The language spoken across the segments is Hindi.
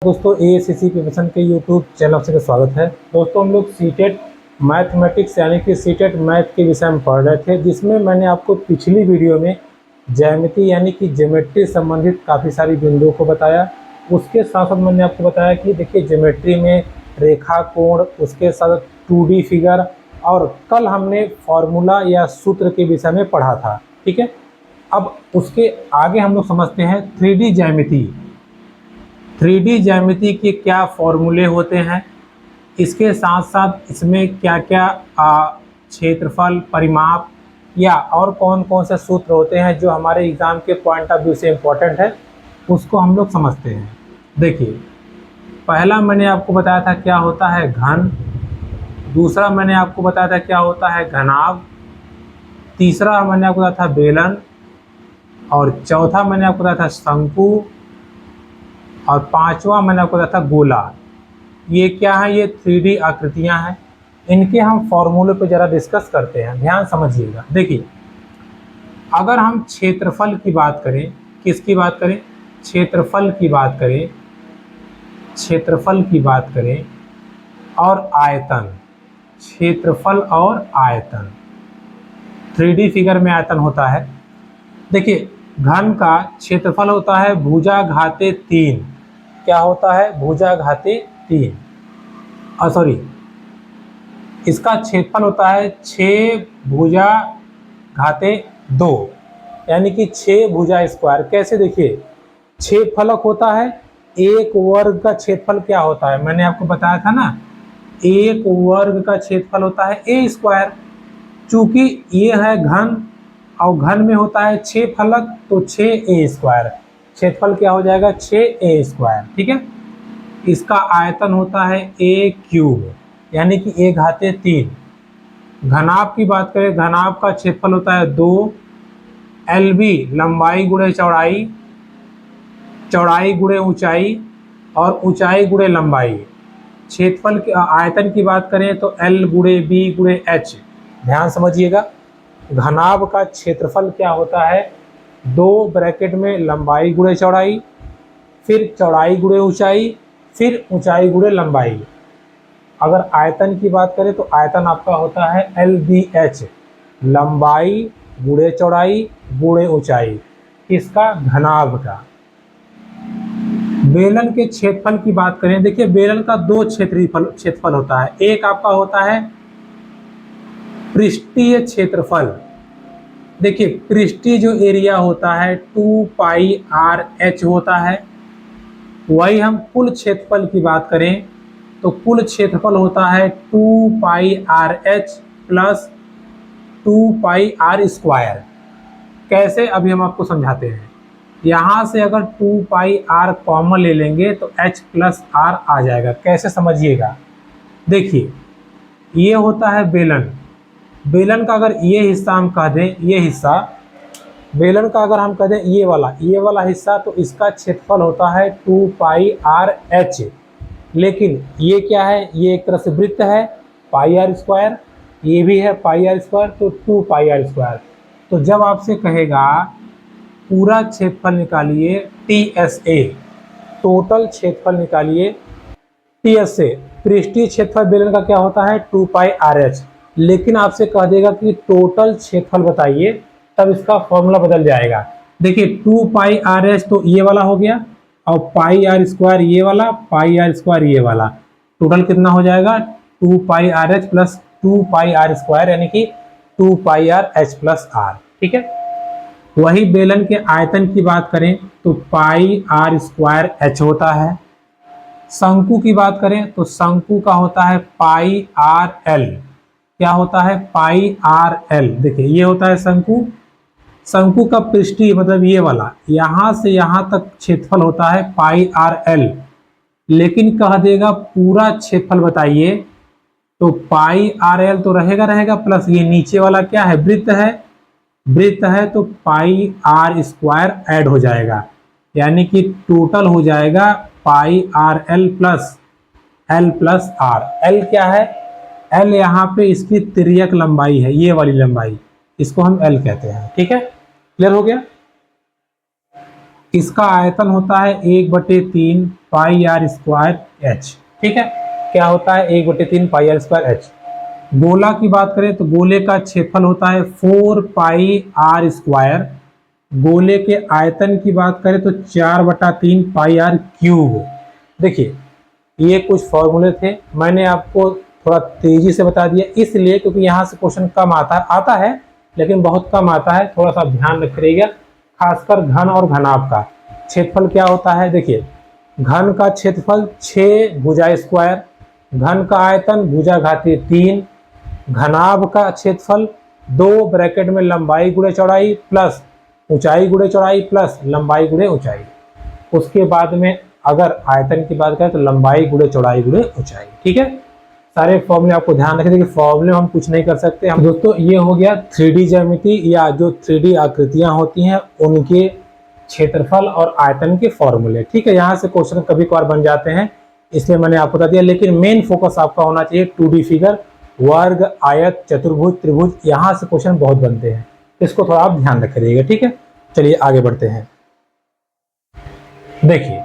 दोस्तों, एएससीसी प्रिपरेशन के यूट्यूब चैनल से स्वागत है। दोस्तों, हम लोग सीटेट मैथमेटिक्स यानी कि सीटेट मैथ के विषय में पढ़ रहे थे, जिसमें मैंने आपको पिछली वीडियो में ज्यामिति यानी कि ज्योमेट्री संबंधित काफ़ी सारी बिंदुओं को बताया। उसके साथ साथ मैंने आपको बताया कि देखिए ज्योमेट्री में रेखा, कोण, उसके साथ 2D फिगर, और कल हमने फॉर्मूला या सूत्र के विषय में पढ़ा था। ठीक है, अब उसके आगे हम लोग समझते हैं 3D ज्यामिति। 3D ज्यामिति के क्या फॉर्मूले होते हैं, इसके साथ साथ इसमें क्या क्या क्षेत्रफल, परिमाप या और कौन कौन से सूत्र होते हैं जो हमारे एग्ज़ाम के पॉइंट ऑफ व्यू से इम्पोर्टेंट है, उसको हम लोग समझते हैं। देखिए, पहला मैंने आपको बताया था क्या होता है घन, दूसरा मैंने आपको बताया था क्या होता है घनाभ, तीसरा मैंने आपको बताया था बेलन, और चौथा मैंने आपको बताया था शंकु, और पांचवा मैंने आपको बताया था गोला। ये क्या है? ये 3D आकृतियां हैं। इनके हम फॉर्मूले पे ज़रा डिस्कस करते हैं, ध्यान समझिएगा। देखिए, अगर हम क्षेत्रफल की बात करें, किसकी बात करें? क्षेत्रफल की बात करें, क्षेत्रफल की बात करें और आयतन, क्षेत्रफल और आयतन, 3D फिगर में आयतन होता है। देखिए, घन का क्षेत्रफल होता है भुजा घाते 3। क्या होता है? भुजा घाते 3। इसका क्षेत्रफल होता है 6 भुजा घाते 2, यानी कि 6 भुजा स्क्वायर। कैसे? देखिए, 6 फलक होता है, एक वर्ग का क्षेत्रफल क्या होता है? मैंने आपको बताया था ना, एक वर्ग का क्षेत्रफल होता है ए स्क्वायर। चूंकि ये है घन और घन में होता है 6 फलक, तो 6a स्क्वायर, क्षेत्रफल क्या हो जाएगा? 6a square. ठीक है, इसका आयतन होता है a क्यूब, यानी कि a घाते 3। घनाभ की बात करें, घनाभ का क्षेत्रफल होता है 2 lb, लंबाई गुणे चौड़ाई, चौड़ाई गुणे ऊंचाई, और ऊंचाई गुणे लंबाई। क्षेत्रफल के आयतन की बात करें तो l गुणे b गुणे h। ध्यान समझिएगा, घनाभ का क्षेत्रफल क्या होता है? 2 ब्रैकेट में लंबाई गुणे चौड़ाई, फिर चौड़ाई गुणे ऊंचाई, फिर ऊंचाई गुणे लंबाई। अगर आयतन की बात करें तो आयतन आपका होता है LBH, लंबाई गुणे चौड़ाई गुणे ऊंचाई, इसका घनाभ का। बेलन के क्षेत्रफल की बात करें, देखिए बेलन का 2 क्षेत्रफल होता है। एक आपका होता है पृष्ठीय क्षेत्रफल। देखिए, पृष्ठीय जो एरिया होता है 2πr/h होता है। वही हम कुल क्षेत्रफल की बात करें तो कुल क्षेत्रफल होता है 2πr/h प्लस 2πr²। कैसे? अभी हम आपको समझाते हैं। यहाँ से अगर 2πr कॉमन ले लेंगे तो h प्लस r आ जाएगा। कैसे? समझिएगा। देखिए, ये होता है बेलन। बेलन का अगर ये हिस्सा हम कह दें, ये हिस्सा बेलन का अगर हम कह दें ये वाला हिस्सा, तो इसका क्षेत्रफल होता है 2πr/h। लेकिन ये क्या है? ये एक तरह से वृत्त है, πr², ये भी है πr², तो 2πr²। तो जब आपसे कहेगा पूरा क्षेत्रफल निकालिए TSA, टोटल क्षेत्रफल निकालिए TSA, पृष्ठीय क्षेत्रफल बेलन का क्या होता है? 2πr/h। लेकिन आपसे कह देगा कि टोटल क्षेत्रफल बताइए, तब इसका फॉर्मूला बदल जाएगा। देखिए, 2πr/h तो ये वाला हो गया, और πr² ये वाला, πr² ये वाला, टोटल कितना हो जाएगा? 2πr/h प्लस 2πr², यानी कि 2πr/h प्लस r। ठीक है, वही बेलन के आयतन की बात करें तो πr² होता है। शंकु की बात करें तो शंकु का होता है πrl। क्या होता है? πrl। देखिए, ये होता है शंकु। शंकु का पृष्ठीय मतलब ये वाला, यहां से यहां तक क्षेत्रफल होता है πrl। लेकिन कह देगा पूरा क्षेत्रफल बताइए, तो πrl तो रहेगा प्लस ये नीचे वाला क्या है? वृत्त है। वृत्त है तो πr² ऐड हो जाएगा, यानी कि टोटल हो जाएगा πrl plus l plus r। l क्या है? l यहाँ पे इसकी तिर्यक लंबाई है, ये वाली लंबाई, इसको हम l कहते हैं। ठीक है, क्लियर हो गया? इसका आयतन होता है 1/3 पाई आर स्क्वायर एच। ठीक है, क्या होता है 1/3 पाई आर स्क्वायर एच। गोला की बात करें तो गोले का क्षेत्रफल होता है 4 पाई आर स्क्वायर। गोले के आयतन की बात करें तो 4/3 पाई आर क्यूब। देखिए ये कुछ फॉर्मूले थे, मैंने आपको थोड़ा तेजी से बता दिया इसलिए क्योंकि यहाँ से क्वेश्चन कम आता है लेकिन बहुत कम आता है, थोड़ा सा ध्यान रखिएगा। खासकर घन और घनाभ का क्षेत्रफल क्या होता है। देखिए घन का क्षेत्रफल 6 भुजा स्क्वायर, घन का आयतन भुजा घातीय 3, घनाभ का क्षेत्रफल 2 ब्रैकेट में लंबाई गुणे चौड़ाई प्लस ऊंचाई गुणे चौड़ाई प्लस लंबाई गुणे ऊंचाई। उसके बाद में अगर आयतन की बात करें तो लंबाई गुणे चौड़ाई गुणे ऊंचाई। ठीक है, सारे फॉर्मूले आपको ध्यान रखें कि फॉर्मूले हम कुछ नहीं कर सकते हम दोस्तों। ये हो गया 3D ज्यामिति या जो 3D आकृतियां होती हैं उनके क्षेत्रफल और आयतन के फॉर्मूले। ठीक है, यहाँ से क्वेश्चन कभी कभार बन जाते हैं इसलिए मैंने आपको बता दिया, लेकिन मेन फोकस आपका होना चाहिए 2D फिगर, वर्ग, आयत, चतुर्भुज, त्रिभुज, यहाँ से क्वेश्चन बहुत बनते हैं, इसको थोड़ा आप ध्यान रखिएगा। ठीक है, चलिए आगे बढ़ते हैं। देखिए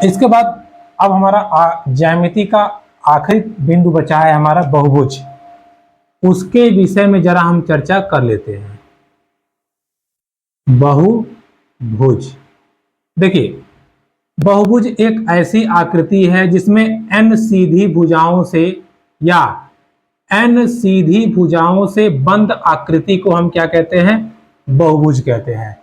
इसके बाद अब हमारा ज्यामिति का आखिरी बिंदु बचा है हमारा बहुभुज। उसके विषय में जरा हम चर्चा कर लेते हैं। बहुभुज, देखिए बहुभुज एक ऐसी आकृति है जिसमें n सीधी भुजाओं से या n सीधी भुजाओं से बंद आकृति को हम क्या कहते हैं, बहुभुज कहते हैं।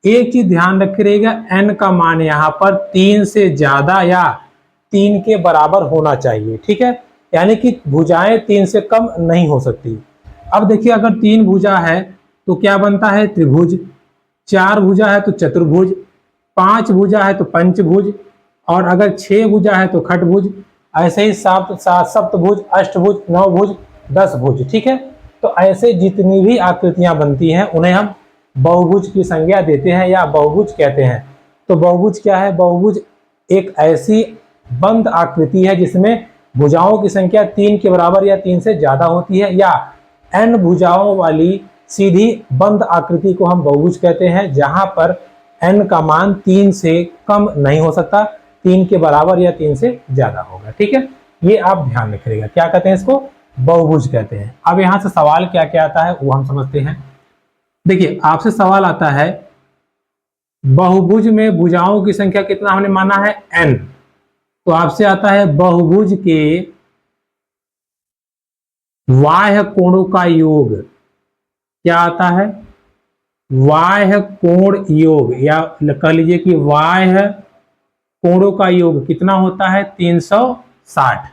एक चीज ध्यान रखिएगा, n का मान यहाँ पर 3 से ज्यादा या 3 के बराबर होना चाहिए। ठीक है, यानी कि भुजाएं 3 से कम नहीं हो सकती। अब देखिए अगर 3 भुजा है तो क्या बनता है, त्रिभुज। 4 भुजा है तो चतुर्भुज, 5 भुजा है तो पंचभुज, और अगर 6 भुजा है तो खटभुज, ऐसे ही सप्तभुज, अष्टभुज, नवभुज, 10 भुज। ठीक है, तो ऐसे जितनी भी आकृतियां बनती हैं उन्हें हम बहुभुज की संज्ञा देते हैं या बहुभुज कहते हैं। तो बहुभुज क्या है, बहुभुज एक ऐसी बंद आकृति है जिसमें भुजाओं की संख्या 3 के बराबर या 3 से ज्यादा होती है, या n भुजाओं वाली सीधी बंद आकृति को हम बहुभुज कहते हैं, जहां पर n का मान 3 से कम नहीं हो सकता, 3 के बराबर या 3 से ज्यादा होगा। ठीक है, ये आप ध्यान रखिएगा, क्या कहते हैं इसको, बहुभुज कहते हैं। अब यहां से सवाल क्या क्या आता है वो हम समझते हैं। देखिए आपसे सवाल आता है बहुभुज में भुजाओं की संख्या कितना हमने माना है, n। तो आपसे आता है बहुभुज के बाह्य कोणों का योग, क्या आता है, बाह्य कोण योग, या कह लीजिए कि बाह्य कोणों का योग कितना होता है, 360।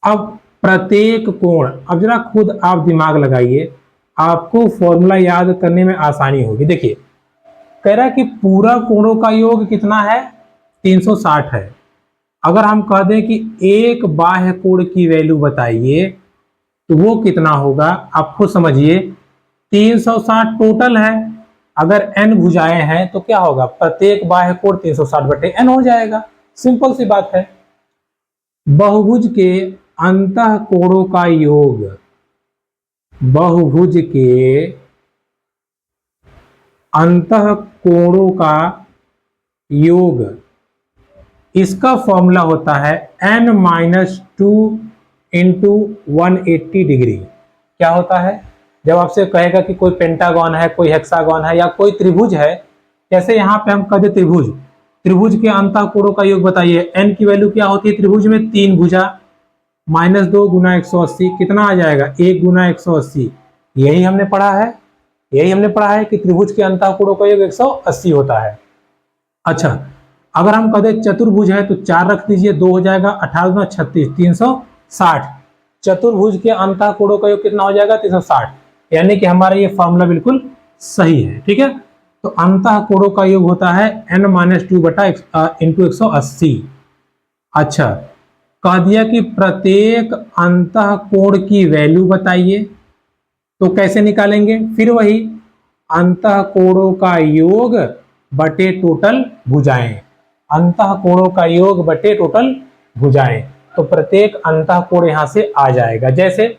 अब प्रत्येक कोण, अब जरा खुद आप दिमाग लगाइए, आपको फॉर्मूला याद करने में आसानी होगी। देखिए कह रहा है कि पूरा कोणों का योग कितना है, 360 है। अगर हम कह दें कि एक बाह्य कोण की वैल्यू बताइए तो वो कितना होगा, आप खुद समझिए। 360 टोटल है, अगर n भुजाएं हैं तो क्या होगा, प्रत्येक बाह्य कोण 360/n हो जाएगा, सिंपल सी बात है। बहुभुज के अंतः कोणों का योग, बहुभुज के अंतः कोणों का योग, इसका फॉर्मूला होता है n-2 इंटू 180 डिग्री। क्या होता है, जब आपसे कहेगा कि कोई पेंटागन है, कोई हेक्सागन है, या कोई त्रिभुज है, जैसे यहाँ पे हम कह दे त्रिभुज, त्रिभुज के अंतः कोणों का योग बताइए। n की वैल्यू क्या होती है त्रिभुज में, 3 भुजा, -2 गुना 180, कितना आ जाएगा, 1 गुना 180। यही हमने पढ़ा है, यही हमने पढ़ा है कि त्रिभुज के अंतः कोणों का योग 180 होता है। अच्छा, अगर हम कह दें चतुर्भुज है तो 4 रख दीजिए, 2 हो जाएगा, 18 गुना 36, 360। चतुर्भुज के अंतः कोणों का योग कितना हो जाएगा, 360, यानी कि हमारा ये फॉर्मूला बिल्कुल सही है। ठीक है, तो अंतः कोणों का योग होता है n-2 इंटू 180। अच्छा, कह दिया कि प्रत्येक अंतः कोण की वैल्यू बताइए, तो कैसे निकालेंगे, फिर वही अंतः कोणों का योग बटे टोटल भुजाएं, अंतः कोणों का योग बटे टोटल भुजाएं, तो प्रत्येक अंतः कोण यहां से आ जाएगा। जैसे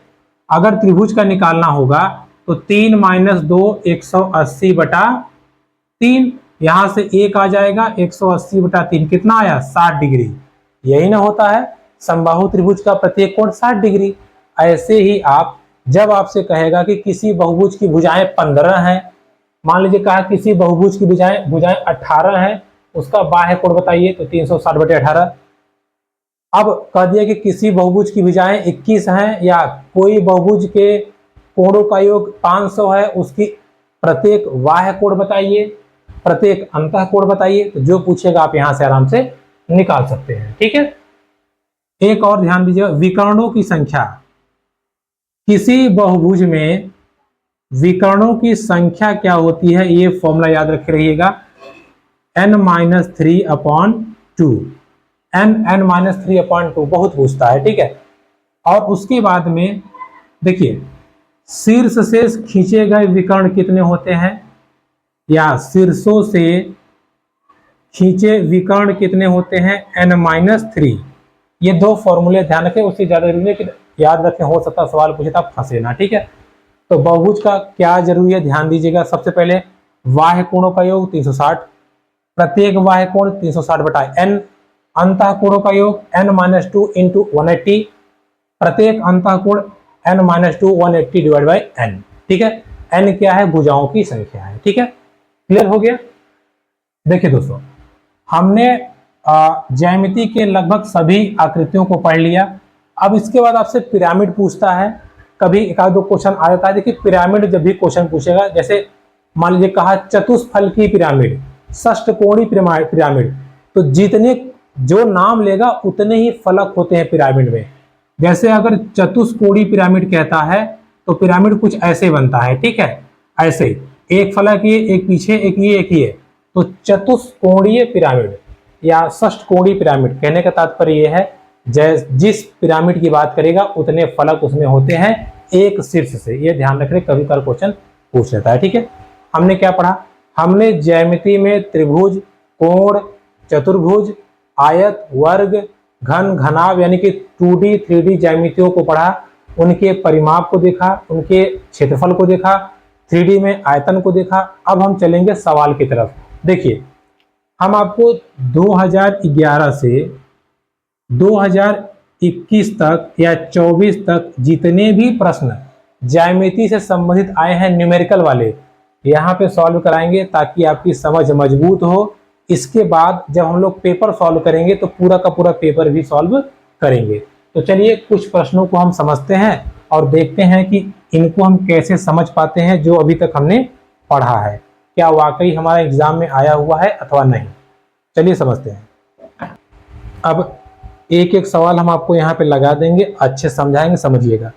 अगर त्रिभुज का निकालना होगा तो 3 - 2 180/3, यहां से एक आ जाएगा 180/3 कितना आया 60 डिग्री। यही ना होता है समबाहु त्रिभुज का प्रत्येक कोण 60 डिग्री। ऐसे ही आप जब आपसे कहेगा कि किसी बहुभुज की भुजाएं 15 हैं, मान लीजिए कहा किसी बहुभुज की भुजाएं 18 हैं, उसका बाह्य कोण बताइए तो 360/18। अब कह दिया कि किसी बहुभुज की भुजाएं 21 हैं या कोई बहुभुज के कोणों का योग 500 है, उसकी प्रत्येक बाह्य कोण बताइए, प्रत्येक अंतः कोण बताइए। तो जो पूछेगा आप यहां से आराम से निकाल सकते हैं। ठीक है, एक और ध्यान दीजिए, विकर्णों की संख्या। किसी बहुभुज में विकर्णों की संख्या क्या होती है, ये फॉर्मूला याद रखे रहिएगा, n-3/2। n-3/2 बहुत पूछता है। ठीक है, और उसके बाद में देखिए शीर्ष से खींचे गए विकर्ण कितने होते हैं, या शीर्षों से खींचे विकर्ण कितने होते हैं, n-3। ये दो फॉर्मूले ध्यान रखें, उससे ज्यादा जरूरी है कि याद रखें, हो सकता सवाल पूछे तो आप फंसे ना। ठीक है, तो बहुभुज का क्या जरूरी है ध्यान दीजिएगा। सबसे पहले बाह्य कोणों का योग 360, प्रत्येक बाह्य कोण 360/n, अंतः कोणों का योग n-2 × 180, प्रत्येक अंतः कोण n-2 180/n। ठीक है, n क्या है, भुजाओं की संख्या है। ठीक है, क्लियर हो गया। देखिए दोस्तों, हमने ज्यामिति के लगभग सभी आकृतियों को पढ़ लिया। अब इसके बाद आपसे पिरामिड पूछता है, कभी एक आध दो क्वेश्चन आ जाता है। देखिए पिरामिड जब भी क्वेश्चन पूछेगा, जैसे मान लीजिए कहा चतुष्फलकी पिरामिड, षष्ठकोणीय पिरामिड, तो जितने जो नाम लेगा उतने ही फलक होते हैं पिरामिड में। जैसे अगर चतुष्कोणीय पिरामिड कहता है तो पिरामिड कुछ ऐसे बनता है। ठीक है, ऐसे एक फलक ये, एक पीछे, एक ये, एक ये, तो चतुष्कोणीय पिरामिड या षष्ठकोणीय पिरामिड कहने का तात्पर्य यह है जिस पिरामिड की बात करेगा उतने फलक उसमें होते हैं एक शीर्ष से। ये ध्यान रखने, कभी कभी क्वेश्चन पूछ लेता है। ठीक है, हमने क्या पढ़ा, हमने ज्यामिति में त्रिभुज, कोण, चतुर्भुज, आयत, वर्ग, घन, घनाभ यानी कि 2D 3D ज्यामितियों को पढ़ा, उनके परिमाप को देखा, उनके क्षेत्रफल को देखा, 3D में आयतन को देखा। अब हम चलेंगे सवाल की तरफ। देखिए हम आपको 2011 से 2021 तक या 24 तक जितने भी प्रश्न ज्यामिति से संबंधित आए हैं न्यूमेरिकल वाले, यहाँ पे सॉल्व कराएंगे ताकि आपकी समझ मजबूत हो। इसके बाद जब हम लोग पेपर सॉल्व करेंगे तो पूरा का पूरा पेपर भी सॉल्व करेंगे। तो चलिए कुछ प्रश्नों को हम समझते हैं और देखते हैं कि इनको हम कैसे समझ पाते हैं जो अभी तक हमने पढ़ा है, क्या वाकई हमारा एग्जाम में आया हुआ है अथवा नहीं। चलिए समझते हैं। अब एक एक सवाल हम आपको यहाँ पे लगा देंगे, अच्छे समझाएंगे, समझिएगा।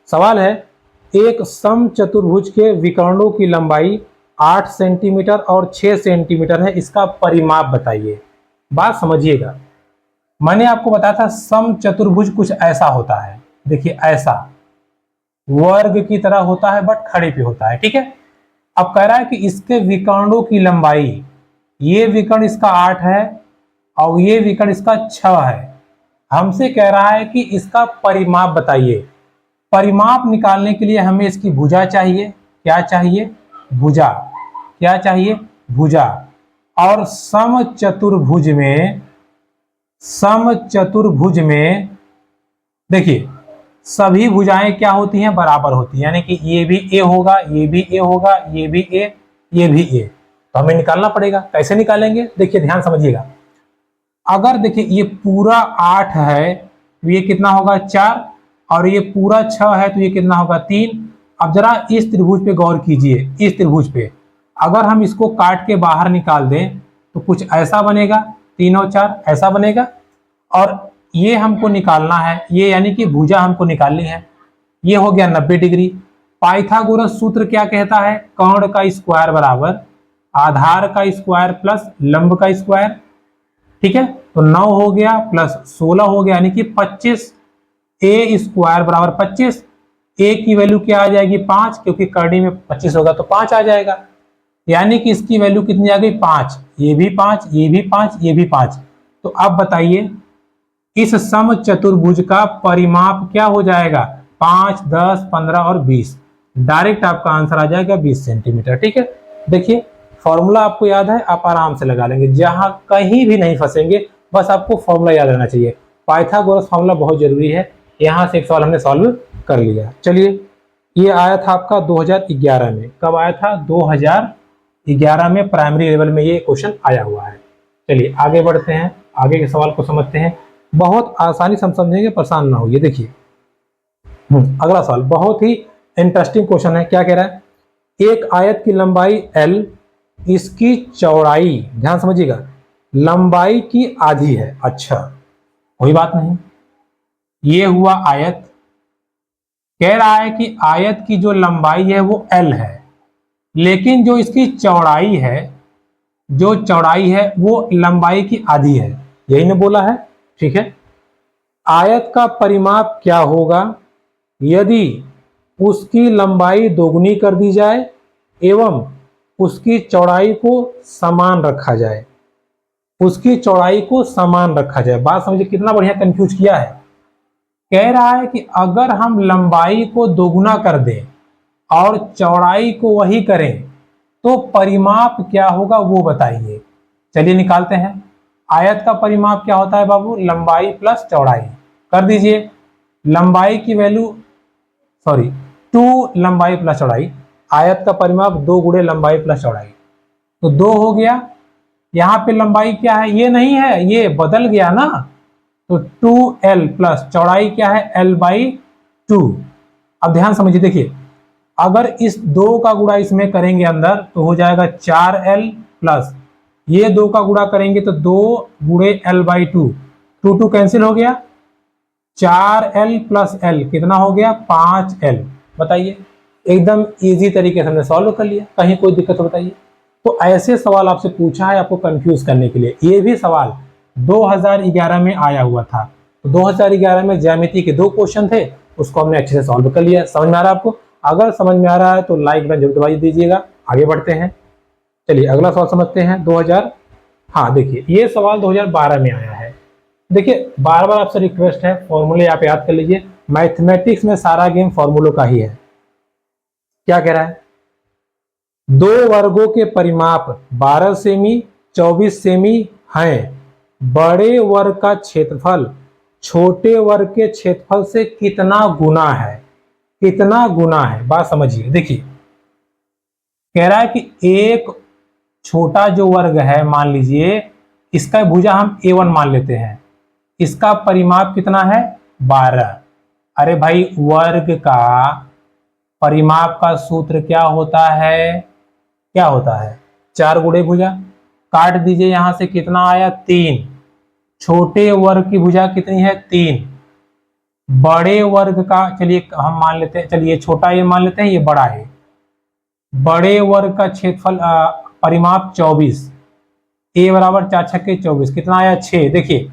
सवाल है, एक समचतुर्भुज के विकर्णों की लंबाई 8 सेंटीमीटर और 6 सेंटीमीटर है, इसका परिमाप बताइए। बात समझिएगा, मैंने आपको बताया था समचतुर्भुज कुछ ऐसा होता है। देखिए ऐसा वर्ग की तरह होता है बट खड़े पे होता है। ठीक है, अब कह रहा है कि इसके विकर्णों की लंबाई, ये विकर्ण इसका 8 है और ये विकर्ण इसका 6 है। हमसे कह रहा है कि इसका परिमाप बताइए। परिमाप निकालने के लिए हमें इसकी भुजा चाहिए। क्या चाहिए, भुजा। क्या चाहिए, भुजा। और समचतुर्भुज में देखिए सभी भुजाएं क्या होती हैं, बराबर होती हैं, यानी कि ये भी ए होगा, ये भी ए होगा, ये भी ए, ये भी ए। तो हमें निकालना पड़ेगा। कैसे निकालेंगे, देखिए ध्यान समझिएगा। अगर देखिए ये पूरा 8 है तो ये कितना होगा 4, और ये पूरा 6 है तो ये कितना होगा 3। अब जरा इस त्रिभुज पे गौर कीजिए, इस त्रिभुज पे अगर हम इसको काट के बाहर निकाल दें तो कुछ ऐसा बनेगा, 3 और 4 ऐसा बनेगा। और ये हमको निकालना है, ये यानी कि भुजा हमको निकालनी है। ये हो गया 90 डिग्री। पाइथागोरस सूत्र क्या कहता है, कर्ण का स्क्वायर बराबर आधार का स्क्वायर प्लस लंब का स्क्वायर। ठीक है, तो 9 हो गया प्लस 16 हो गया, यानी कि 25। ए स्क्वायर बराबर 25, ए की वैल्यू क्या आ जाएगी 5, क्योंकि करनी में 25 होगा तो 5 आ जाएगा, यानी कि इसकी वैल्यू कितनी आ गई 5। ये भी 5, ये भी 5, ये भी 5। तो अब बताइए इस समचतुर्भुज का परिमाप क्या हो जाएगा, 5, 10, 15 और 20। डायरेक्ट आपका आंसर आ जाएगा 20 सेंटीमीटर। ठीक है, देखिए फॉर्मूला आपको याद है, आप आराम से लगा लेंगे, जहां कहीं भी नहीं फंसेंगे, बस आपको फॉर्मूला याद रहना चाहिए। पाइथागोरस फॉर्मूला बहुत जरूरी है। यहाँ से एक सवाल हमने सॉल्व कर लिया। चलिए, ये आया था आपका 2011 में। कब आया था? 2011 में प्राइमरी लेवल में ये क्वेश्चन आया हुआ है। चलिए आगे बढ़ते हैं, आगे के सवाल को समझते हैं। बहुत आसानी से हम समझेंगे, परेशान ना होइए। देखिए अगला सवाल बहुत ही इंटरेस्टिंग क्वेश्चन है। क्या कह रहा है? एक आयत की लंबाई l, इसकी चौड़ाई, ध्यान समझिएगा, लंबाई की आधी है। अच्छा, कोई बात नहीं, ये हुआ आयत। कह रहा है कि आयत की जो लंबाई है वो l है, लेकिन जो इसकी चौड़ाई है, जो चौड़ाई है वो लंबाई की आधी है। यही ने बोला है, ठीक है। आयत का परिमाप क्या होगा यदि उसकी लंबाई दोगुनी कर दी जाए एवं उसकी चौड़ाई को समान रखा जाए? उसकी चौड़ाई को समान रखा जाए, बात समझिए, कितना बढ़िया कंफ्यूज किया है। कह रहा है कि अगर हम लंबाई को दोगुना कर दें और चौड़ाई को वही करें तो परिमाप क्या होगा वो बताइए। चलिए निकालते हैं। आयत का परिमाप क्या होता है बाबू? लंबाई प्लस चौड़ाई। कर दीजिए, लंबाई की वैल्यू, सॉरी 2 लंबाई प्लस चौड़ाई। आयत का परिमाप 2 गुणे लंबाई प्लस चौड़ाई, तो 2 हो गया। यहाँ पे लंबाई क्या है? ये नहीं है, ये बदल गया ना, तो 2l प्लस चौड़ाई क्या है? l/2। अब ध्यान समझिए, देखिए अगर इस 2 का गुणा इसमें करेंगे अंदर तो हो जाएगा 4l प्लस ये 2 का गुणा करेंगे तो 2 गुणे l/2, 2 कैंसिल हो गया, 4l प्लस l कितना हो गया? 5l। बताइए, एकदम इजी तरीके से हमने सॉल्व कर लिया। कहीं कोई दिक्कत हो बताइए? तो ऐसे सवाल आपसे पूछा है आपको कंफ्यूज करने के लिए। ये भी सवाल 2011 में आया हुआ था। तो 2011 में ज्यामिति के 2 क्वेश्चन थे, उसको हमने अच्छे से सॉल्व कर लिया। समझ में आ रहा है आपको? अगर समझ में आ रहा है तो लाइक बटन जरूर दबाई दीजिएगा। आगे बढ़ते हैं, चलिए अगला सवाल समझते हैं। 2000, हाँ देखिए ये सवाल 2012 में आया है। देखिए बार बार आपसे रिक्वेस्ट है, फॉर्मूले आप याद कर लीजिए। मैथमेटिक्स में सारा गेम फॉर्मूलों का ही है। क्या कह रहा है? 2 वर्गों के परिमाप 12 सेमी 24 सेमी हैं। बड़े वर्ग का क्षेत्रफल छोटे वर्ग के क्षेत्रफल से कितना गुना है? कितना गुना है, बात समझिए। देखिए कह रहा है कि एक छोटा जो वर्ग है, मान लीजिए इसका भुजा हम a1 मान लेते हैं, इसका परिमाप कितना है? 12। अरे भाई वर्ग का परिमाप का सूत्र क्या होता है? क्या होता है? 4 गुणे भुजा। काट दीजिए, यहां से कितना आया? 3। छोटे वर्ग की भुजा कितनी है? 3। बड़े वर्ग का चलिए हम मान लेते हैं, चलिए छोटा ये मान लेते हैं, ये बड़ा है। बड़े वर्ग का क्षेत्रफल परिमाप 24, a बराबर 4 छक्के 24, कितना आया? 6। देखिए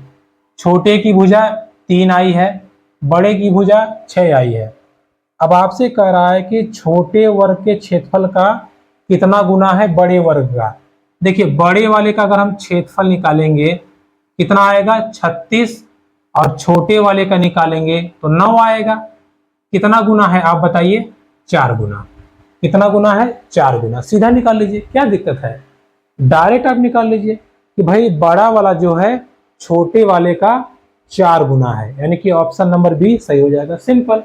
छोटे की भुजा 3 आई है, बड़े की भुजा 6 आई है। अब आपसे कह रहा है कि छोटे वर्ग के क्षेत्रफल का कितना गुना है बड़े वर्ग का। देखिए बड़े वाले का अगर हम क्षेत्रफल निकालेंगे कितना आएगा? 36, और छोटे वाले का निकालेंगे तो 9 आएगा। कितना गुना है आप बताइए? 4 गुना। कितना गुना है? 4 गुना। सीधा निकाल लीजिए, क्या दिक्कत है? डायरेक्ट आप निकाल लीजिए कि भाई बड़ा वाला जो है छोटे वाले का 4 गुना है, यानी कि ऑप्शन नंबर बी सही हो जाएगा। सिंपल,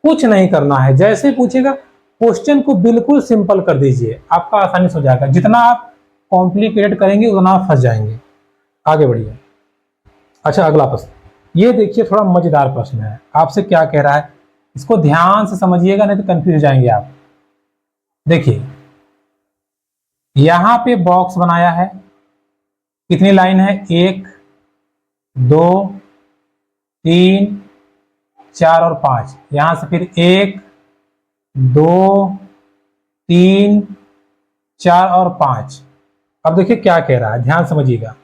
कुछ नहीं करना है, जैसे पूछेगा क्वेश्चन को बिल्कुल सिंपल कर दीजिए, आपका आसानी से हो जाएगा। जितना आप कॉम्प्लिकेटेड करेंगे उतना आप फंस जाएंगे। आगे बढ़िए। अच्छा अगला प्रश्न, ये देखिए थोड़ा मजेदार प्रश्न है। आपसे क्या कह रहा है, इसको ध्यान से समझिएगा नहीं तो कंफ्यूज हो जाएंगे आप। देखिए यहां पे बॉक्स बनाया है, कितनी लाइन है? 1 2 3 4 और 5। यहां से फिर 1 2 3 4 और 5। अब देखिए क्या कह रहा है, ध्यान समझिएगा।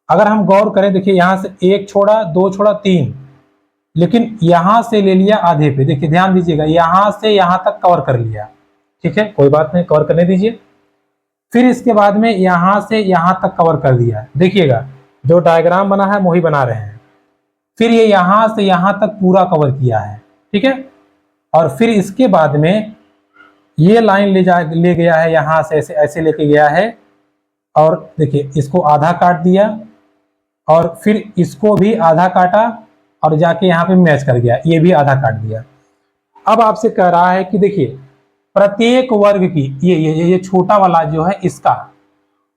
अगर हम गौर करें, देखिए यहां से 1 छोड़ा, 2 छोड़ा, 3, लेकिन यहां से ले लिया आधे पे। देखिए ध्यान दीजिएगा, यहां से यहां तक कवर कर लिया, ठीक है, कोई बात नहीं, कवर करने दीजिए। फिर इसके बाद में यहां से यहां तक कवर कर दिया। देखिएगा जो डायग्राम बना है वही बना रहे हैं। फिर ये यहां से यहां तक पूरा कवर किया है, ठीक है। और फिर इसके बाद में ये लाइन ले गया है यहाँ से, ऐसे ऐसे लेके गया है, और देखिए इसको आधा काट दिया और फिर इसको भी आधा काटा और जाके यहाँ पे मैच कर गया, ये भी आधा काट दिया। अब आपसे कह रहा है कि देखिए प्रत्येक वर्ग की ये छोटा वाला जो है इसका,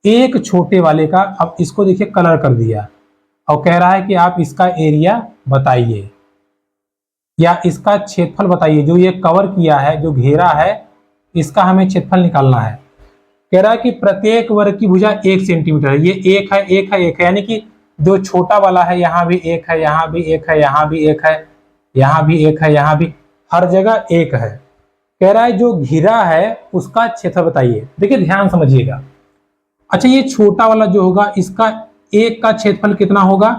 एक छोटे वाले का, अब इसको देखिए कलर कर दिया और कह रहा है कि आप इसका एरिया बताइए या इसका क्षेत्रफल बताइए, जो ये कवर किया है, जो घेरा है, इसका हमें क्षेत्रफल निकालना है। कह रहा है कि प्रत्येक वर्ग की भुजा 1 सेंटीमीटर है, ये एक है, एक है, एक है, यानी कि जो छोटा वाला है यहाँ भी एक है, यहाँ भी एक है, यहाँ भी एक है, यहाँ भी एक है, यहाँ भी, हर जगह एक है। कह रहा है जो घेरा है उसका क्षेत्रफल बताइए। देखिए ध्यान समझिएगा। अच्छा ये छोटा वाला जो होगा इसका एक का क्षेत्रफल कितना होगा,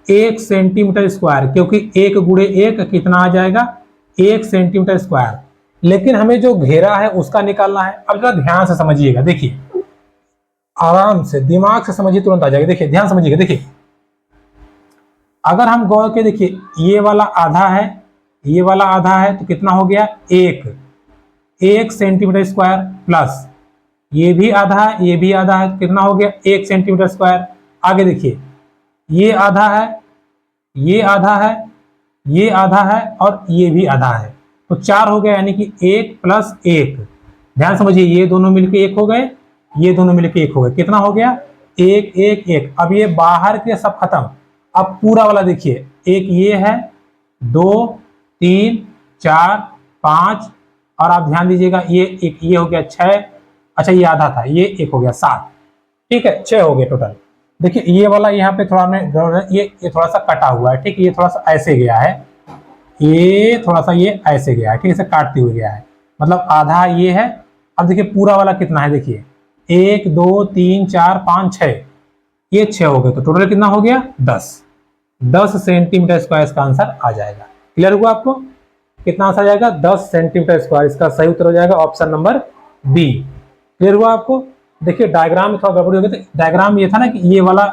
1 सेंटीमीटर स्क्वायर, क्योंकि 1 गुणे 1 कितना आ जाएगा, 1 सेंटीमीटर स्क्वायर। लेकिन हमें जो घेरा है उसका निकालना है। अब जरा ध्यान से समझिएगा, देखिए आराम से दिमाग से समझिए, तुरंत आ जाएगा। देखिए ध्यान समझिएगा, देखिए अगर हम गौर के देखिए ये वाला आधा है, ये वाला आधा है, तो कितना हो गया, 1 सेंटीमीटर स्क्वायर, प्लस ये भी आधा है, ये भी आधा है, तो कितना हो गया, 1 सेंटीमीटर स्क्वायर। आगे देखिए ये आधा है, ये आधा है, ये आधा है और ये भी आधा है, तो 4 हो गया, यानी कि 1 + 1। ध्यान समझिए, ये दोनों मिलके 1 हो गए, ये दोनों मिलके 1 हो गए, कितना हो गया, 1 1 1। अब ये बाहर के सब खत्म, अब पूरा वाला देखिए, एक ये है, 2 3 4 5, और आप ध्यान दीजिएगा ये एक, ये हो गया 6, अच्छा ये आधा था, ये 1 हो गया 7, ठीक है, 6 हो गए टोटल। देखिए ये वाला यहाँ पे थोड़ा में ये थोड़ा सा कटा हुआ है, ठीक है, ये थोड़ा सा ऐसे गया है, ये थोड़ा सा ये ऐसे गया है, ठीक है, इसे काटते हुए गया है, मतलब आधा ये है। अब देखिए पूरा वाला कितना है, देखिए 1 2 3 4 5 6, ये 6 हो गए, तो टोटल कितना हो गया, 10 सेंटीमीटर स्क्वायर इसका आंसर आ जाएगा। क्लियर हुआ आपको, कितना आंसर आ जाएगा, 10 सेंटीमीटर स्क्वायर, इसका सही उत्तर हो जाएगा ऑप्शन नंबर बी। क्लियर हुआ आपको। देखिए डायग्राम में थोड़ा गड़बड़ी हो गई, तो डायग्राम ये था ना कि ये वाला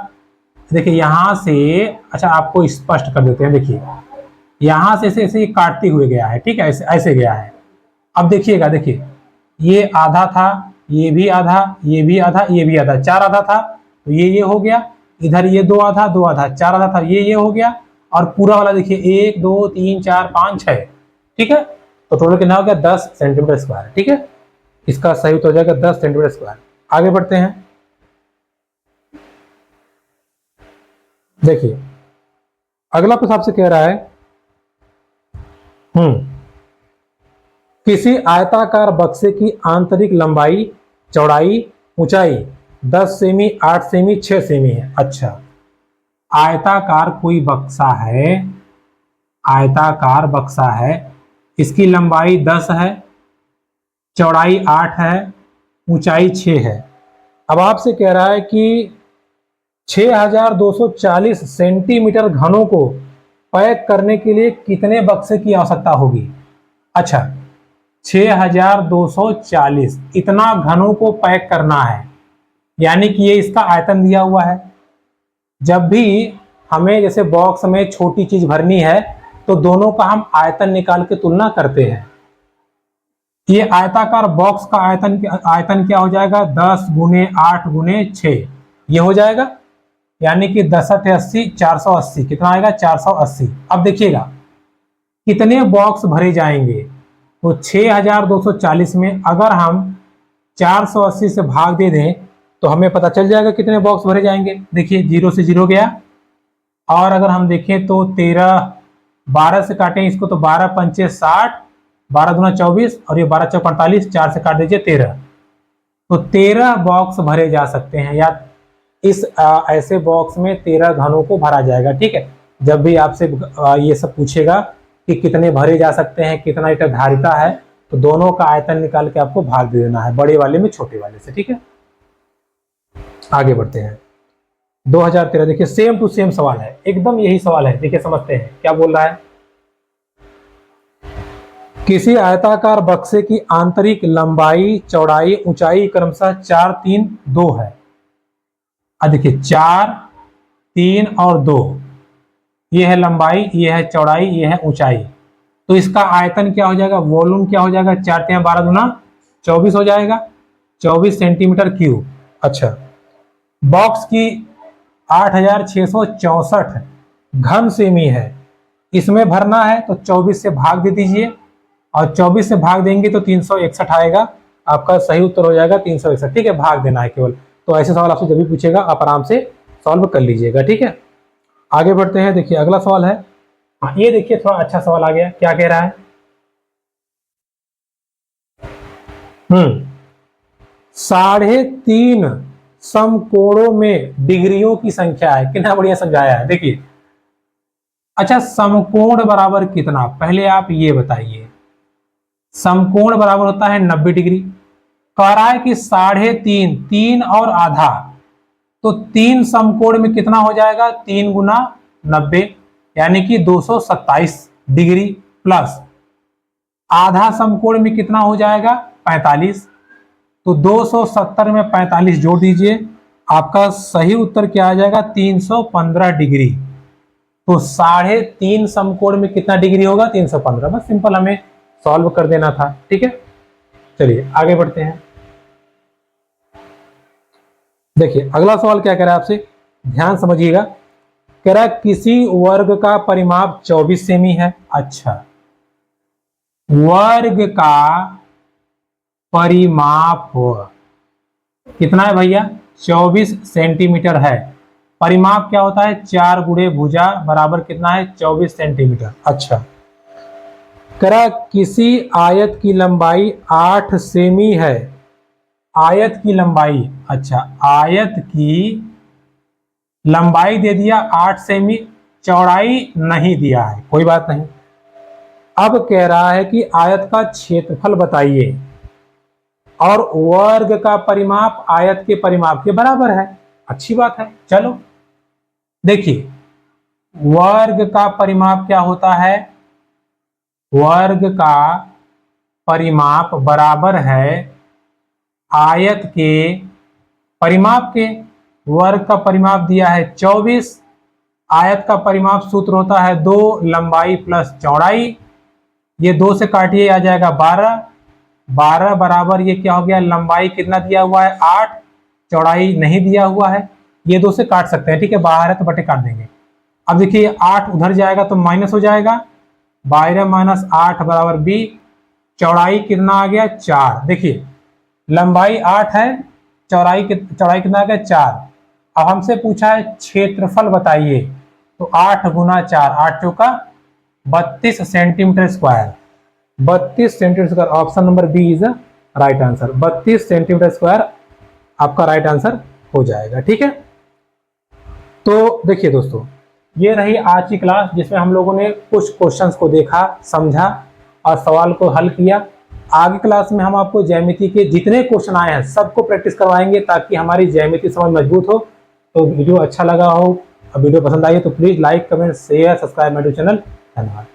देखिए यहाँ से, अच्छा आपको स्पष्ट कर देते हैं, देखिए यहाँ से ऐसे ये काटते हुए गया है, ठीक है, ऐसे ऐसे गया है। अब देखिएगा, देखिए ये आधा था, ये भी आधा, ये भी आधा, ये भी आधा, 4 आधा था, तो ये हो गया, इधर ये 2 आधा 2 आधा, 4 आधा था, ये हो गया, और पूरा वाला देखिए 1 2 3 4 5 6, ठीक है, तो टोटल कितना हो गया, 10 सेंटीमीटर स्क्वायर, ठीक है, इसका सही उत्तर हो जाएगा 10 सेंटीमीटर स्क्वायर। आगे बढ़ते हैं, देखिए अगला प्रश्न आपसे कह रहा है, किसी आयताकार बक्से की आंतरिक लंबाई, चौड़ाई, ऊंचाई 10 सेमी, 8 सेमी, 6 सेमी है। अच्छा आयताकार कोई बक्सा है, आयताकार बक्सा है, इसकी लंबाई 10 है, चौड़ाई 8 है, ऊंचाई 6 है। अब आपसे कह रहा है कि 6240 सेंटीमीटर घनों को पैक करने के लिए कितने बक्से की आवश्यकता होगी। अच्छा 6240 इतना घनों को पैक करना है, यानी कि ये इसका आयतन दिया हुआ है। जब भी हमें जैसे बॉक्स में छोटी चीज भरनी है तो दोनों का हम आयतन निकाल के तुलना करते हैं। ये आयताकार बॉक्स का आयतन क्या हो जाएगा, 10 × 8 × 6 ये हो जाएगा, यानी कि 10 × 80 480, कितना आएगा 480। अब देखिएगा कितने बॉक्स भरे जाएंगे, तो 6240 में अगर हम 480 से भाग दे दें तो हमें पता चल जाएगा कितने बॉक्स भरे जाएंगे। देखिए 0 से 0 गया, और अगर हम देखें तो 13 12 से काटें इसको तो 12 × 5 = 60, 12 × 2 = 24, और ये 12 × 4 = 48, 4 से काट दीजिए 13, तो 13 बॉक्स भरे जा सकते हैं, या इस ऐसे बॉक्स में 13 घनों को भरा जाएगा। ठीक है, जब भी आपसे ये सब पूछेगा कि कितने भरे जा सकते हैं, कितना लीटर धारिता है, तो दोनों का आयतन निकाल के आपको भाग दे देना है, बड़े वाले में छोटे वाले से। ठीक है, आगे बढ़ते हैं 2013। देखिए सेम टू सेम सवाल है, एकदम यही सवाल है। देखिए समझते हैं क्या बोल रहा है। किसी आयताकार बक्से की आंतरिक लंबाई, चौड़ाई, ऊंचाई क्रमशः 4 3 2 है। देखिए 4 3 और 2, ये है लंबाई, ये है चौड़ाई, ये है ऊंचाई, तो इसका आयतन क्या हो जाएगा, वॉल्यूम क्या हो जाएगा, 4 × 12 × 24 हो जाएगा, 24 सेंटीमीटर क्यूब। अच्छा, बॉक्स की 8664 घन सेमी है, इसमें भरना है तो 24 से भाग दे दीजिए, और 24 से भाग देंगे तो 361 आएगा। आपका सही उत्तर हो जाएगा 361। ठीक है, भाग देना है केवल। तो ऐसे सवाल आपसे जब भी पूछेगा आप आराम से सॉल्व कर लीजिएगा। ठीक है, आगे बढ़ते हैं। देखिए अगला सवाल है, हाँ ये देखिए थोड़ा अच्छा सवाल आ गया। क्या कह रहा है, 3.5 समकोणों में डिग्रियों की संख्या है। कितना बढ़िया समझाया है, देखिए। अच्छा, समकोण बराबर कितना, पहले आप ये बताइए। समकोण बराबर होता है 90 डिग्री। कह रहा है कि 3.5, 3 और आधा, तो 3 समकोण में कितना हो जाएगा, 3 गुना 90 यानी कि 227 डिग्री, प्लस आधा समकोण में कितना हो जाएगा, 45। तो 270 में 45 जोड़ दीजिए, आपका सही उत्तर क्या आ जाएगा, 315 डिग्री। तो 3.5 समकोण में कितना डिग्री होगा, 315। बस सिंपल हमें सॉल्व कर देना था। ठीक है, चलिए आगे बढ़ते हैं। देखिए अगला सवाल क्या कह रहा है आपसे, ध्यान समझिएगा। कह रहा है किसी वर्ग का परिमाप 24 सेमी है। अच्छा, वर्ग का परिमाप कितना है भैया, 24 सेंटीमीटर है। परिमाप क्या होता है, 4 गुणे भुजा बराबर कितना है, 24 सेंटीमीटर। अच्छा, करा किसी आयत की लंबाई 8 सेमी है। आयत की लंबाई, अच्छा आयत की लंबाई दे दिया 8 सेमी, चौड़ाई नहीं दिया है, कोई बात नहीं। अब कह रहा है कि आयत का क्षेत्रफल बताइए, और वर्ग का परिमाप आयत के परिमाप के बराबर है। अच्छी बात है। चलो देखिए, वर्ग का परिमाप क्या होता है, वर्ग का परिमाप बराबर है आयत के परिमाप के। वर्ग का परिमाप दिया है 24, आयत का परिमाप सूत्र होता है 2 लंबाई प्लस चौड़ाई। ये 2 से काटिए, आ जाएगा 12। 12 बराबर ये क्या हो गया, लंबाई कितना दिया हुआ है 8, चौड़ाई नहीं दिया हुआ है। ये 2 से काट सकते हैं, ठीक है, बाहर है तो बटे काट देंगे। अब देखिए 8 उधर जाएगा तो माइनस हो जाएगा, 12 माइनस 8 बराबर 20। चौड़ाई कितना आ गया, 4। देखिए लंबाई 8 है, चौड़ाई कितना आ गया, 4। अब हमसे पूछा है क्षेत्रफल बताइए, तो 8 गुना 4, 8 चौका 32 centimetre square. 32 centimetre square, option number B is right answer. 32 centimetre square आपका राइट आंसर हो जाएगा। ठीक है, तो देखिए दोस्तों, ये रही आज की क्लास, जिसमें हम लोगों ने कुछ क्वेश्चंस को देखा, समझा और सवाल को हल किया। आगे क्लास में हम आपको ज्यामिति के जितने क्वेश्चन आए हैं सबको प्रैक्टिस करवाएंगे, ताकि हमारी ज्यामिति समझ मजबूत हो। तो वीडियो अच्छा लगा हो, वीडियो पसंद आई तो please like, comment, share, subscribe my channel. धन्यवाद।